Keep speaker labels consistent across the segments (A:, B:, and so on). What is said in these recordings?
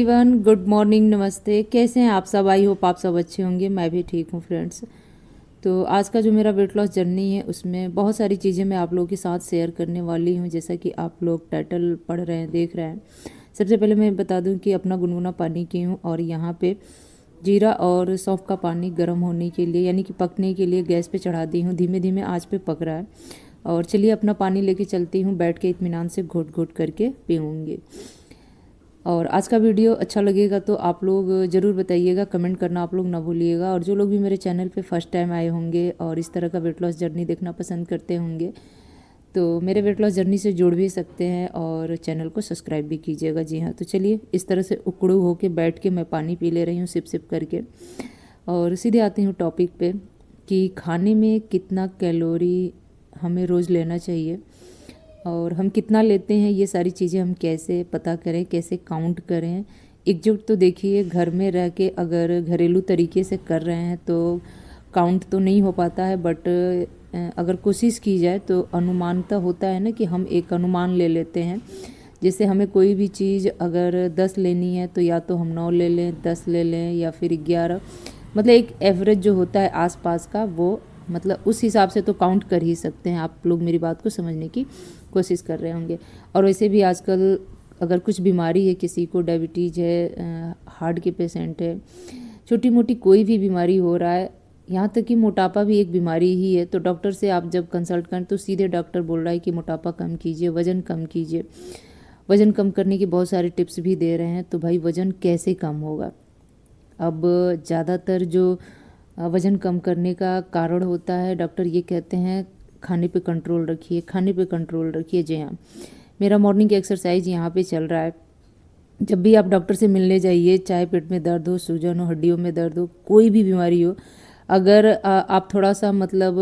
A: Everyone, good morning, नमस्ते। कैसे हैं आप सब? आई होप आप सब अच्छे होंगे। मैं भी ठीक हूँ फ्रेंड्स। तो आज का जो मेरा वेट लॉस जर्नी है उसमें बहुत सारी चीज़ें मैं आप लोगों के साथ शेयर करने वाली हूँ। जैसा कि आप लोग टाइटल पढ़ रहे हैं, देख रहे हैं। सबसे पहले मैं बता दूँ कि अपना गुनगुना पानी की हूँ और यहाँ पे जीरा और सौंफ का पानी गर्म होने के लिए यानी कि पकने के लिए गैस पे चढ़ा दी हूँ। धीमे धीमे आँच पे पक रहा है। और चलिए अपना पानी लेके चलती हूँ। बैठ के इत्मीनान से घोट घोट करके पीऊँगी। और आज का वीडियो अच्छा लगेगा तो आप लोग ज़रूर बताइएगा, कमेंट करना आप लोग ना भूलिएगा। और जो लोग भी मेरे चैनल पे फर्स्ट टाइम आए होंगे और इस तरह का वेट लॉस जर्नी देखना पसंद करते होंगे तो मेरे वेट लॉस जर्नी से जुड़ भी सकते हैं और चैनल को सब्सक्राइब भी कीजिएगा। जी हाँ, तो चलिए इस तरह से उकड़ू होके बैठ के मैं पानी पी ले रही हूँ सिप सिप करके। और सीधे आती हूँ टॉपिक पे कि खाने में कितना कैलोरी हमें रोज़ लेना चाहिए और हम कितना लेते हैं, ये सारी चीज़ें हम कैसे पता करें, कैसे काउंट करें। एकजुट तो देखिए घर में रह के अगर घरेलू तरीके से कर रहे हैं तो काउंट तो नहीं हो पाता है, बट अगर कोशिश की जाए तो अनुमानता होता है ना कि हम एक अनुमान ले लेते हैं। जैसे हमें कोई भी चीज़ अगर 10 लेनी है तो या तो हम 9 ले लें, 10 ले लें या फिर 11। मतलब एक एवरेज जो होता है आसपास का, वो मतलब उस हिसाब से तो काउंट कर ही सकते हैं। आप लोग मेरी बात को समझने की कोशिश कर रहे होंगे। और वैसे भी आजकल अगर कुछ बीमारी है, किसी को डायबिटीज़ है, हार्ट के पेशेंट है, छोटी मोटी कोई भी बीमारी हो रहा है, यहाँ तक कि मोटापा भी एक बीमारी ही है, तो डॉक्टर से आप जब कंसल्ट करें तो सीधे डॉक्टर बोल रहा है कि मोटापा कम कीजिए, वज़न कम कीजिए। वज़न कम करने की बहुत सारे टिप्स भी दे रहे हैं। तो भाई वज़न कैसे कम होगा? अब ज़्यादातर जो वज़न कम करने का कारण होता है, डॉक्टर ये कहते हैं खाने पे कंट्रोल रखिए, खाने पे कंट्रोल रखिए। जी हाँ, मेरा मॉर्निंग एक्सरसाइज यहाँ पे चल रहा है। जब भी आप डॉक्टर से मिलने जाइए, चाहे पेट में दर्द हो, सूजन हो, हड्डियों में दर्द हो, कोई भी बीमारी हो, अगर आप थोड़ा सा मतलब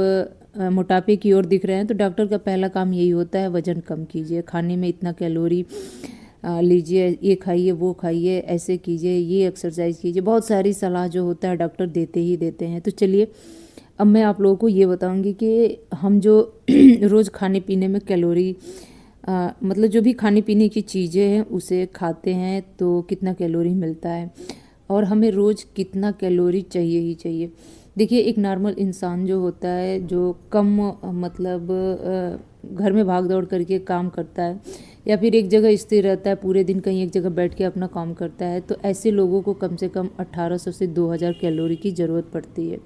A: मोटापे की ओर दिख रहे हैं तो डॉक्टर का पहला काम यही होता है, वज़न कम कीजिए, खाने में इतना कैलोरी लीजिए, ये खाइए, वो खाइए, ऐसे कीजिए, ये एक्सरसाइज कीजिए। बहुत सारी सलाह जो होता है डॉक्टर देते ही देते हैं। तो चलिए अब मैं आप लोगों को ये बताऊंगी कि हम जो रोज़ खाने पीने में कैलोरी मतलब जो भी खाने पीने की चीज़ें हैं उसे खाते हैं तो कितना कैलोरी मिलता है और हमें रोज़ कितना कैलोरी चाहिए ही चाहिए। देखिए एक नॉर्मल इंसान जो होता है, जो कम मतलब घर में भाग दौड़ करके काम करता है या फिर एक जगह स्थिर रहता है, पूरे दिन कहीं एक जगह बैठ के अपना काम करता है, तो ऐसे लोगों को कम से कम 1800 से 2000 कैलोरी की ज़रूरत पड़ती है।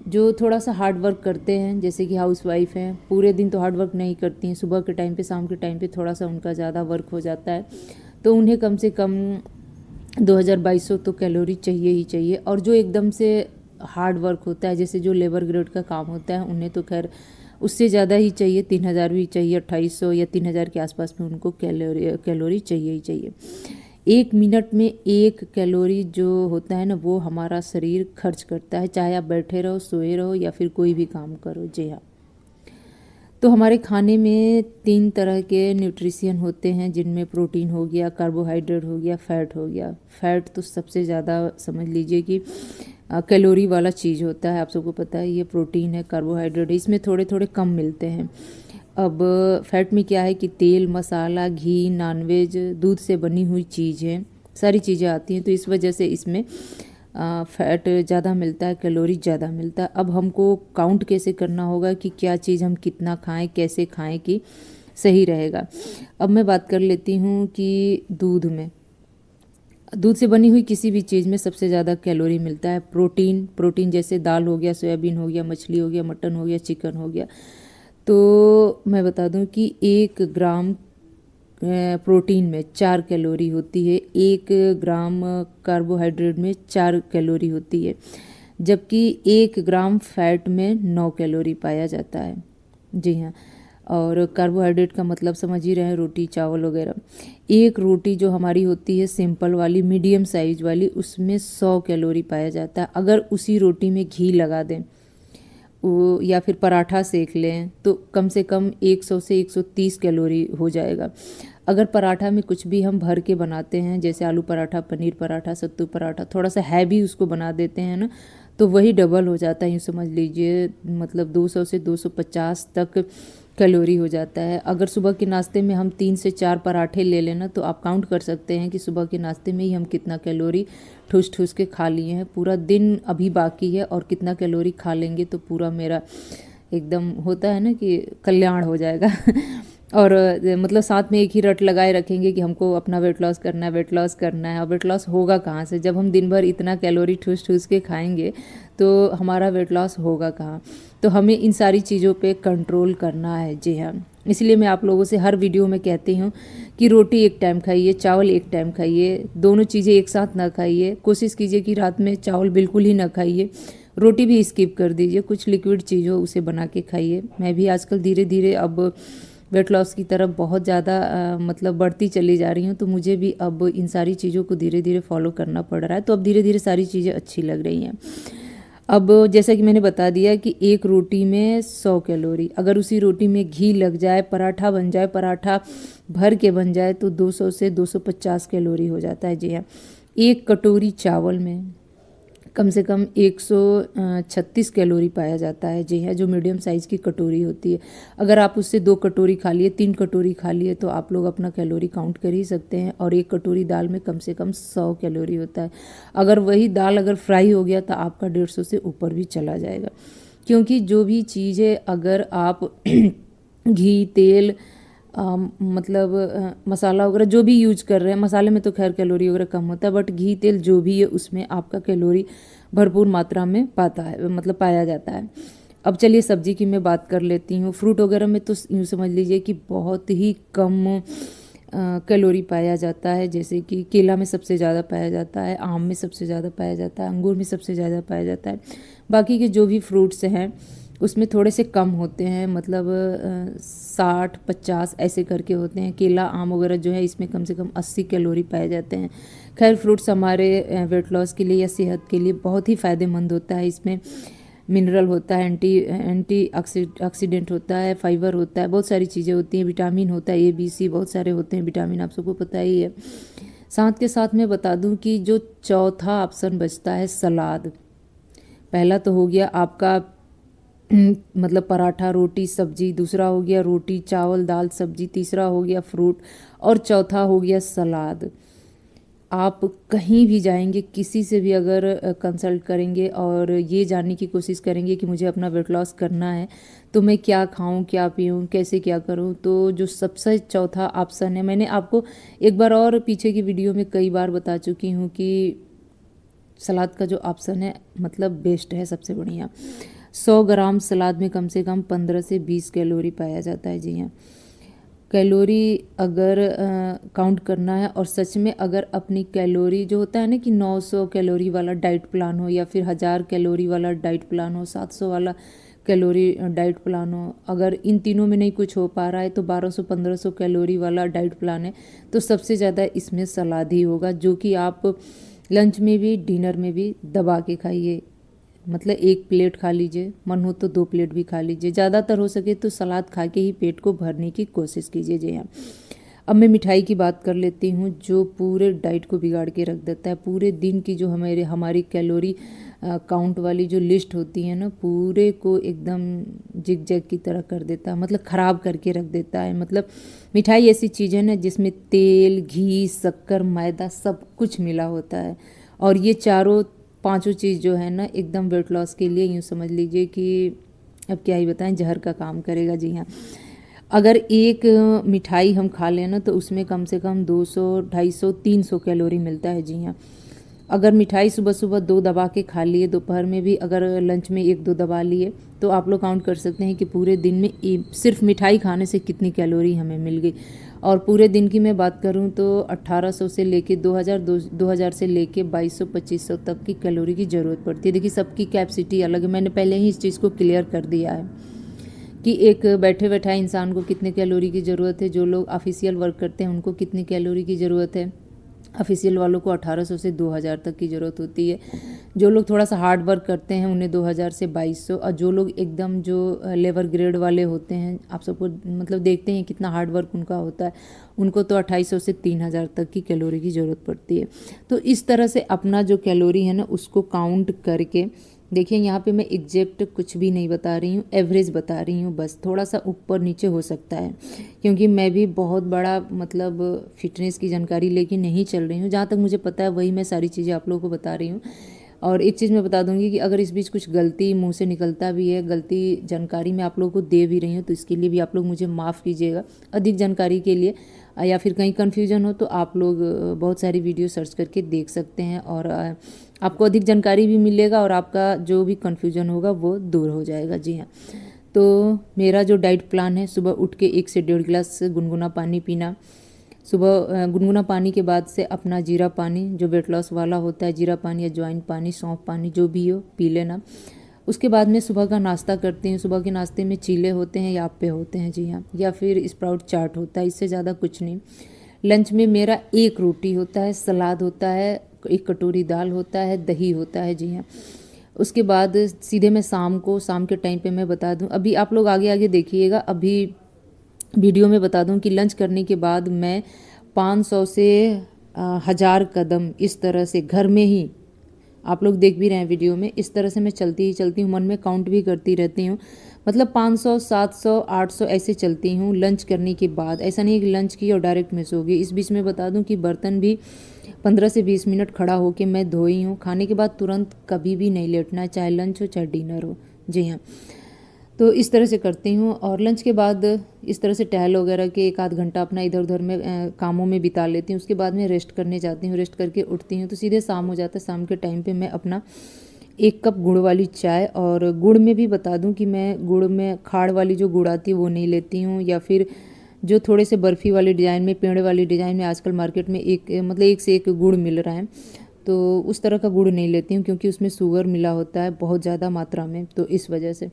A: जो थोड़ा सा हार्ड वर्क करते हैं, जैसे कि हाउस वाइफ हैं, पूरे दिन तो हार्ड वर्क नहीं करती हैं, सुबह के टाइम पे, शाम के टाइम पे थोड़ा सा उनका ज़्यादा वर्क हो जाता है, तो उन्हें कम से कम 2200 तो कैलोरी चाहिए ही चाहिए। और जो एकदम से हार्ड वर्क होता है, जैसे जो लेबर ग्रेड का काम होता है, उन्हें तो खैर उससे ज़्यादा ही चाहिए, 3000 भी चाहिए, 2800 या 3000 के आसपास में उनको कैलोरी चाहिए ही चाहिए। 1 मिनट में 1 कैलोरी जो होता है ना, वो हमारा शरीर खर्च करता है, चाहे आप बैठे रहो, सोए रहो या फिर कोई भी काम करो। जी हाँ, तो हमारे खाने में 3 तरह के न्यूट्रिशन होते हैं, जिनमें प्रोटीन हो गया, कार्बोहाइड्रेट हो गया, फैट हो गया। फैट तो सबसे ज़्यादा समझ लीजिए कि कैलोरी वाला चीज़ होता है, आप सबको पता है। ये प्रोटीन है, कार्बोहाइड्रेट है, इसमें थोड़े थोड़े कम मिलते हैं। अब फैट में क्या है कि तेल, मसाला, घी, नॉनवेज, दूध से बनी हुई चीज़ें, सारी चीज़ें आती हैं, तो इस वजह से इसमें फैट ज़्यादा मिलता है, कैलोरी ज़्यादा मिलता है। अब हमको काउंट कैसे करना होगा कि क्या चीज़ हम कितना खाएं, कैसे खाएं कि सही रहेगा। अब मैं बात कर लेती हूँ कि दूध से बनी हुई किसी भी चीज़ में सबसे ज़्यादा कैलोरी मिलता है। प्रोटीन जैसे दाल हो गया, सोयाबीन हो गया, मछली हो गया, मटन हो गया, चिकन हो गया। तो मैं बता दूं कि 1 ग्राम प्रोटीन में 4 कैलोरी होती है, 1 ग्राम कार्बोहाइड्रेट में 4 कैलोरी होती है, जबकि 1 ग्राम फैट में 9 कैलोरी पाया जाता है। जी हाँ, और कार्बोहाइड्रेट का मतलब समझ ही रहे हैं, रोटी चावल वगैरह। एक रोटी जो हमारी होती है सिंपल वाली, मीडियम साइज वाली, उसमें 100 कैलोरी पाया जाता है। अगर उसी रोटी में घी लगा दें वो या फिर पराठा सेक लें तो कम से कम 100 से 130 कैलोरी हो जाएगा। अगर पराठा में कुछ भी हम भर के बनाते हैं, जैसे आलू पराठा, पनीर पराठा, सत्तू पराठा, थोड़ा सा हैवी उसको बना देते हैं ना, तो वही डबल हो जाता है। यूँ समझ लीजिए मतलब 200 से 250 तक कैलोरी हो जाता है। अगर सुबह के नाश्ते में हम 3 से 4 पराठे ले लेना तो आप काउंट कर सकते हैं कि सुबह के नाश्ते में ही हम कितना कैलोरी ठूस ठूस के खा लिए हैं। पूरा दिन अभी बाकी है और कितना कैलोरी खा लेंगे तो पूरा मेरा एकदम होता है ना कि कल्याण हो जाएगा। और मतलब साथ में एक ही रट लगाए रखेंगे कि हमको अपना वेट लॉस करना है, वेट लॉस करना है। और वेट लॉस होगा कहाँ से जब हम दिन भर इतना कैलोरी ठूस ठूस के खाएंगे, तो हमारा वेट लॉस होगा कहाँ। तो हमें इन सारी चीज़ों पे कंट्रोल करना है। जी हाँ, इसलिए मैं आप लोगों से हर वीडियो में कहती हूँ कि रोटी एक टाइम खाइए, चावल एक टाइम खाइए, दोनों चीज़ें एक साथ ना खाइए। कोशिश कीजिए कि रात में चावल बिल्कुल ही ना खाइए, रोटी भी स्किप कर दीजिए, कुछ लिक्विड चीज़ हो उसे बना के खाइए। मैं भी आजकल धीरे धीरे अब वेट लॉस की तरफ बहुत ज़्यादा मतलब बढ़ती चली जा रही हूँ, तो मुझे भी अब इन सारी चीज़ों को धीरे धीरे फॉलो करना पड़ रहा है। तो अब धीरे धीरे सारी चीज़ें अच्छी लग रही हैं। अब जैसा कि मैंने बता दिया कि एक रोटी में 100 कैलोरी, अगर उसी रोटी में घी लग जाए, पराठा बन जाए, पराठा भर के बन जाए तो 200 से 250 कैलोरी हो जाता है। जी हाँ, एक कटोरी चावल में कम से कम 136 कैलोरी पाया जाता है। जी हाँ, जो मीडियम साइज़ की कटोरी होती है। अगर आप उससे 2 कटोरी खा लिए, 3 कटोरी खा लिए, तो आप लोग अपना कैलोरी काउंट कर ही सकते हैं। और एक कटोरी दाल में कम से कम 100 कैलोरी होता है। अगर वही दाल अगर फ्राई हो गया तो आपका 150 से ऊपर भी चला जाएगा। क्योंकि जो भी चीज़ें अगर आप घी, तेल, मतलब मसाला वगैरह जो भी यूज कर रहे हैं, मसाले में तो खैर कैलोरी वगैरह कम होता है, बट घी तेल जो भी है उसमें आपका कैलोरी भरपूर मात्रा में मतलब पाया जाता है। अब चलिए सब्जी की मैं बात कर लेती हूँ। फ्रूट वगैरह में तो यूँ समझ लीजिए कि बहुत ही कम कैलोरी पाया जाता है। जैसे कि केला में सबसे ज़्यादा पाया जाता है, आम में सबसे ज़्यादा पाया जाता है, अंगूर में सबसे ज़्यादा पाया जाता है। बाकी के जो भी फ्रूट्स हैं उसमें थोड़े से कम होते हैं, मतलब 60-50 ऐसे करके होते हैं। केला, आम वगैरह जो है इसमें कम से कम 80 कैलोरी पाए जाते हैं। खैर फ्रूट्स हमारे वेट लॉस के लिए या सेहत के लिए बहुत ही फ़ायदेमंद होता है। इसमें मिनरल होता है, एंटी ऑक्सीडेंट होता है, फाइबर होता है, बहुत सारी चीज़ें होती हैं, विटामिन होता है, ABC, बहुत सारे होते हैं विटामिन, आप सबको पता ही है। साथ के साथ मैं बता दूं कि जो चौथा ऑप्शन बचता है सलाद। पहला तो हो गया आपका मतलब पराठा, रोटी, सब्जी। दूसरा हो गया रोटी, चावल, दाल, सब्जी। तीसरा हो गया फ्रूट और चौथा हो गया सलाद। आप कहीं भी जाएंगे, किसी से भी अगर कंसल्ट करेंगे और ये जानने की कोशिश करेंगे कि मुझे अपना वेट लॉस करना है तो मैं क्या खाऊं, क्या पीऊं, कैसे क्या करूं, तो जो सबसे चौथा ऑप्शन है, मैंने आपको एक बार और पीछे की वीडियो में कई बार बता चुकी हूं कि सलाद का जो ऑप्शन है मतलब बेस्ट है, सबसे बढ़िया। 100 ग्राम सलाद में कम से कम 15 से 20 कैलोरी पाया जाता है। जी हाँ, कैलोरी अगर काउंट करना है और सच में अगर अपनी कैलोरी जो होता है ना कि 900 कैलोरी वाला डाइट प्लान हो या फिर 1000 कैलोरी वाला डाइट प्लान हो, 700 वाला कैलोरी डाइट प्लान हो, अगर इन तीनों में नहीं कुछ हो पा रहा है तो 1200-1500 कैलोरी वाला डाइट प्लान है, तो सबसे ज़्यादा इसमें सलाद ही होगा, जो कि आप लंच में भी डिनर में भी दबा के खाइए। मतलब 1 प्लेट खा लीजिए, मन हो तो 2 प्लेट भी खा लीजिए, ज़्यादातर हो सके तो सलाद खा के ही पेट को भरने की कोशिश कीजिए। जी हाँ, अब मैं मिठाई की बात कर लेती हूँ, जो पूरे डाइट को बिगाड़ के रख देता है। पूरे दिन की जो हमारी कैलोरी काउंट वाली जो लिस्ट होती है ना, पूरे को एकदम जिग जैग की तरह कर देता है, मतलब ख़राब करके रख देता है। मतलब मिठाई ऐसी चीज़ है ना जिसमें तेल, घी, शक्कर, मैदा सब कुछ मिला होता है, और ये पांचों चीज़ जो है ना एकदम वेट लॉस के लिए यूँ समझ लीजिए कि अब क्या ही बताएं, जहर का काम करेगा। जी हाँ, अगर एक मिठाई हम खा लें ना तो उसमें कम से कम 200, 250, 300 कैलोरी मिलता है। जी हाँ, अगर मिठाई सुबह सुबह 2 दबा के खा लिए, दोपहर में भी अगर लंच में 1-2 दबा लिए, तो आप लोग काउंट कर सकते हैं कि पूरे दिन में सिर्फ मिठाई खाने से कितनी कैलोरी हमें मिल गई। और पूरे दिन की मैं बात करूं तो 1800 से लेके 2000 से लेके 2200-2500 तक की कैलोरी की ज़रूरत पड़ती है। देखिए सबकी कैपेसिटी अलग है, मैंने पहले ही इस चीज़ को क्लियर कर दिया है कि एक बैठे बैठाए इंसान को कितने कैलोरी की ज़रूरत है, जो लोग ऑफिशियल वर्क करते हैं उनको कितनी कैलोरी की ज़रूरत है। ऑफिशियल वालों को 1800 से 2000 तक की ज़रूरत होती है। जो लोग थोड़ा सा हार्ड वर्क करते हैं उन्हें 2000 से 2200, और जो लोग एकदम जो लेबर ग्रेड वाले होते हैं, आप सबको मतलब देखते हैं कितना हार्ड वर्क उनका होता है, उनको तो 2800 से 3000 तक की कैलोरी की ज़रूरत पड़ती है। तो इस तरह से अपना जो कैलोरी है ना उसको काउंट करके देखिए यहाँ पे मैं एग्जैक्ट कुछ भी नहीं बता रही हूँ, एवरेज बता रही हूँ, बस थोड़ा सा ऊपर नीचे हो सकता है, क्योंकि मैं भी बहुत बड़ा मतलब फिटनेस की जानकारी लेके नहीं चल रही हूँ। जहाँ तक मुझे पता है वही मैं सारी चीज़ें आप लोगों को बता रही हूँ। और एक चीज़ मैं बता दूंगी कि अगर इस बीच कुछ गलती मुंह से निकलता भी है, गलती जानकारी मैं आप लोगों को दे भी रही हूँ, तो इसके लिए भी आप लोग मुझे माफ़ कीजिएगा। अधिक जानकारी के लिए या फिर कहीं कन्फ्यूजन हो तो आप लोग बहुत सारी वीडियो सर्च करके देख सकते हैं, और आपको अधिक जानकारी भी मिलेगा और आपका जो भी कन्फ्यूजन होगा वो दूर हो जाएगा। जी हाँ, तो मेरा जो डाइट प्लान है, सुबह उठ के 1 से 1.5 गिलास गुनगुना पानी पीना। सुबह गुनगुना पानी के बाद से अपना जीरा पानी जो वेट लॉस वाला होता है, जीरा पानी या ज्वाइन पानी, सौंफ पानी, जो भी हो पी लेना। उसके बाद में सुबह का नाश्ता करती हूँ। सुबह के नाश्ते में चीले होते हैं या अप्पे होते हैं, जी हाँ, या फिर स्प्राउट चाट होता है, इससे ज़्यादा कुछ नहीं। लंच में मेरा 1 रोटी होता है, सलाद होता है, 1 कटोरी दाल होता है, दही होता है, जी हाँ। उसके बाद सीधे मैं शाम के टाइम पे मैं बता दूं, अभी आप लोग आगे आगे देखिएगा, अभी वीडियो में बता दूं कि लंच करने के बाद मैं 500 से 1000 कदम इस तरह से घर में ही, आप लोग देख भी रहे हैं वीडियो में, इस तरह से मैं चलती ही चलती हूँ, मन में काउंट भी करती रहती हूँ। मतलब 500, 700, 800 ऐसे चलती हूँ लंच करने के बाद। ऐसा नहीं है कि लंच की और डायरेक्ट में सो गई। इस बीच में बता दूं कि बर्तन भी 15 से 20 मिनट खड़ा होके मैं धोई हूँ। खाने के बाद तुरंत कभी भी नहीं लेटना है, चाहे लंच हो चाहे डिनर हो, जी हाँ। तो इस तरह से करती हूँ, और लंच के बाद इस तरह से टहल वगैरह के 1 आध घंटा अपना इधर उधर में कामों में बिता लेती हूँ। उसके बाद में रेस्ट करने जाती हूँ। रेस्ट करके उठती हूँ तो सीधे शाम हो जाता है। शाम के टाइम पे मैं अपना 1 कप गुड़ वाली चाय, और गुड़ में भी बता दूं कि मैं गुड़ में खाड़ वाली जो गुड़ आती है वो नहीं लेती हूँ, या फिर जो थोड़े से बर्फ़ी वाले डिज़ाइन में, पेड़ वाली डिज़ाइन में आजकल मार्केट में एक से एक गुड़ मिल रहा है, तो उस तरह का गुड़ नहीं लेती हूँ, क्योंकि उसमें शुगर मिला होता है बहुत ज़्यादा मात्रा में। तो इस वजह से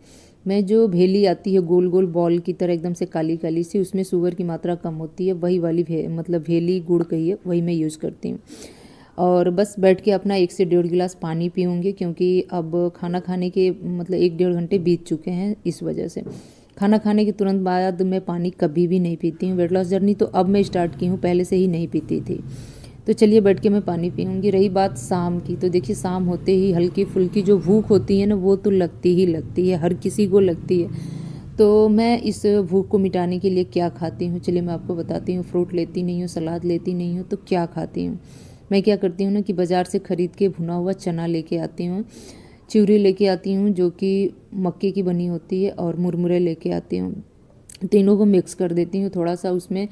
A: मैं जो भेली आती है गोल गोल बॉल की तरह एकदम से काली काली सी, उसमें शुगर की मात्रा कम होती है, वही वाली मतलब भेली गुड़ कहिए, वही मैं यूज़ करती हूँ। और बस बैठ के अपना 1 से 1.5 गिलास पानी पीऊँगी, क्योंकि अब खाना खाने के मतलब 1 डेढ़ घंटे बीत चुके हैं, इस वजह से खाना खाने के तुरंत बाद मैं पानी कभी भी नहीं पीती हूँ। वेट लॉस जर्नी तो अब मैं स्टार्ट की हूँ, पहले से ही नहीं पीती थी। तो चलिए बैठ के मैं पानी पीऊँगी। रही बात शाम की, तो देखिए शाम होते ही हल्की फुल्की जो भूख होती है ना, वो तो लगती ही लगती है, हर किसी को लगती है। तो मैं इस भूख को मिटाने के लिए क्या खाती हूँ, चलिए मैं आपको बताती हूँ। फ्रूट लेती नहीं हूँ, सलाद लेती नहीं हूँ, तो क्या खाती हूँ मैं, क्या करती हूँ ना कि बाज़ार से ख़रीद के भुना हुआ चना लेके आती हूँ, चिवड़ी लेके आती हूँ जो कि मक्के की बनी होती है, और मुरमुरे लेके आती हूँ। तीनों को मिक्स कर देती हूँ, थोड़ा सा उसमें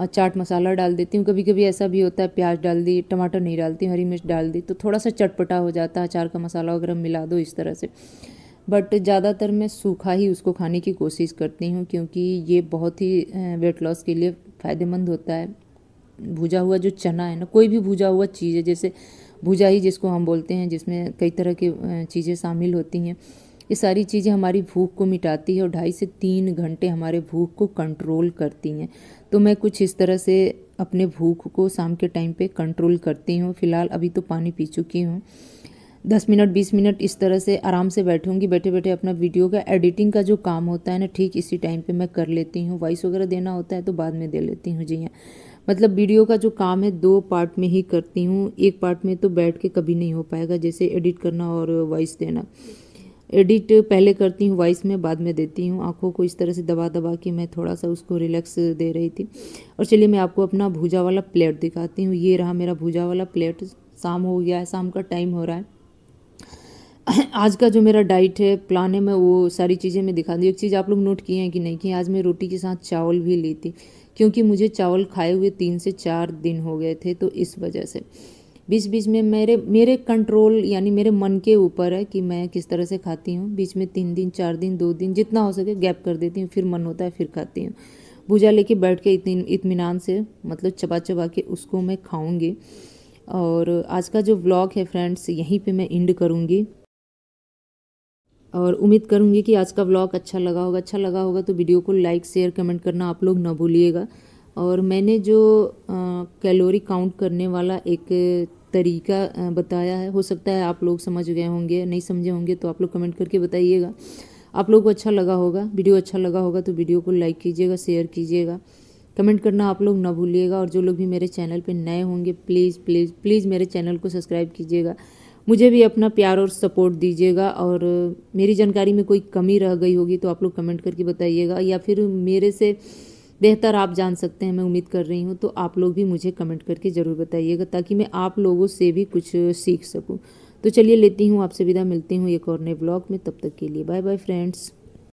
A: चाट मसाला डाल देती हूँ। कभी कभी ऐसा भी होता है प्याज डाल दी, टमाटर नहीं डालती, हरी मिर्च डाल दी, तो थोड़ा सा चटपटा हो जाता है। अचार का मसाला वगैरह मिला दो इस तरह से। बट ज़्यादातर मैं सूखा ही उसको खाने की कोशिश करती हूँ, क्योंकि ये बहुत ही वेट लॉस के लिए फ़ायदेमंद होता है। भुजा हुआ जो चना है ना, कोई भी भुजा हुआ चीज़ है, जैसे भुजा ही जिसको हम बोलते हैं, जिसमें कई तरह की चीज़ें शामिल होती हैं, ये सारी चीज़ें हमारी भूख को मिटाती है और 2.5 से 3 घंटे हमारे भूख को कंट्रोल करती हैं। तो मैं कुछ इस तरह से अपने भूख को शाम के टाइम पे कंट्रोल करती हूँ। फ़िलहाल अभी तो पानी पी चुकी हूँ। 10 मिनट 20 मिनट इस तरह से आराम से बैठूंगी। बैठे बैठे अपना वीडियो का एडिटिंग का जो काम होता है ना, ठीक इसी टाइम पे मैं कर लेती हूँ। वॉइस वगैरह देना होता है तो बाद में दे लेती हूँ, जी हाँ। मतलब वीडियो का जो काम है 2 पार्ट में ही करती हूँ, एक पार्ट में तो बैठ के कभी नहीं हो पाएगा, जैसे एडिट करना और वॉइस देना। एडिट पहले करती हूँ, वॉइस में बाद में देती हूँ। आंखों को इस तरह से दबा दबा के मैं थोड़ा सा उसको रिलैक्स दे रही थी। और चलिए मैं आपको अपना भूजा वाला प्लेट दिखाती हूँ। ये रहा मेरा भूजा वाला प्लेट। शाम हो गया है, शाम का टाइम हो रहा है। आज का जो मेरा डाइट है, प्लान है, मैं वो सारी चीज़ें मैं दिखा दी। एक चीज़ आप लोग नोट किए हैं कि नहीं कि आज मैं रोटी के साथ चावल भी ली थी, क्योंकि मुझे चावल खाए हुए 3 से 4 दिन हो गए थे। तो इस वजह से बीच बीच में मेरे कंट्रोल यानी मेरे मन के ऊपर है कि मैं किस तरह से खाती हूँ। बीच में 3 दिन 4 दिन 2 दिन जितना हो सके गैप कर देती हूँ, फिर मन होता है फिर खाती हूँ। भुजा लेके बैठ के इत्मीनान से मतलब चबा चबा के उसको मैं खाऊंगी। और आज का जो व्लॉग है फ्रेंड्स, यहीं पे मैं एंड करूँगी, और उम्मीद करूँगी कि आज का व्लॉग अच्छा लगा होगा। अच्छा लगा होगा तो वीडियो को लाइक शेयर कमेंट करना आप लोग ना भूलिएगा। और मैंने जो कैलोरी काउंट करने वाला एक तरीका बताया है, हो सकता है आप लोग समझ गए होंगे, नहीं समझे होंगे तो आप लोग कमेंट करके बताइएगा। आप लोग को अच्छा लगा होगा, वीडियो अच्छा लगा होगा तो वीडियो को लाइक कीजिएगा, शेयर कीजिएगा, कमेंट करना आप लोग ना भूलिएगा। और जो लोग भी मेरे चैनल पे नए होंगे, प्लीज़ प्लीज़ प्लीज़ मेरे चैनल को सब्सक्राइब कीजिएगा मुझे भी अपना प्यार और सपोर्ट दीजिएगा। और मेरी जानकारी में कोई कमी रह गई होगी तो आप लोग कमेंट करके बताइएगा, या फिर मेरे से बेहतर आप जान सकते हैं, मैं उम्मीद कर रही हूँ। तो आप लोग भी मुझे कमेंट करके ज़रूर बताइएगा ताकि मैं आप लोगों से भी कुछ सीख सकूँ। तो चलिए लेती हूँ आपसे विदा, मिलती हूँ एक और नए ब्लॉग में। तब तक के लिए बाय बाय फ्रेंड्स।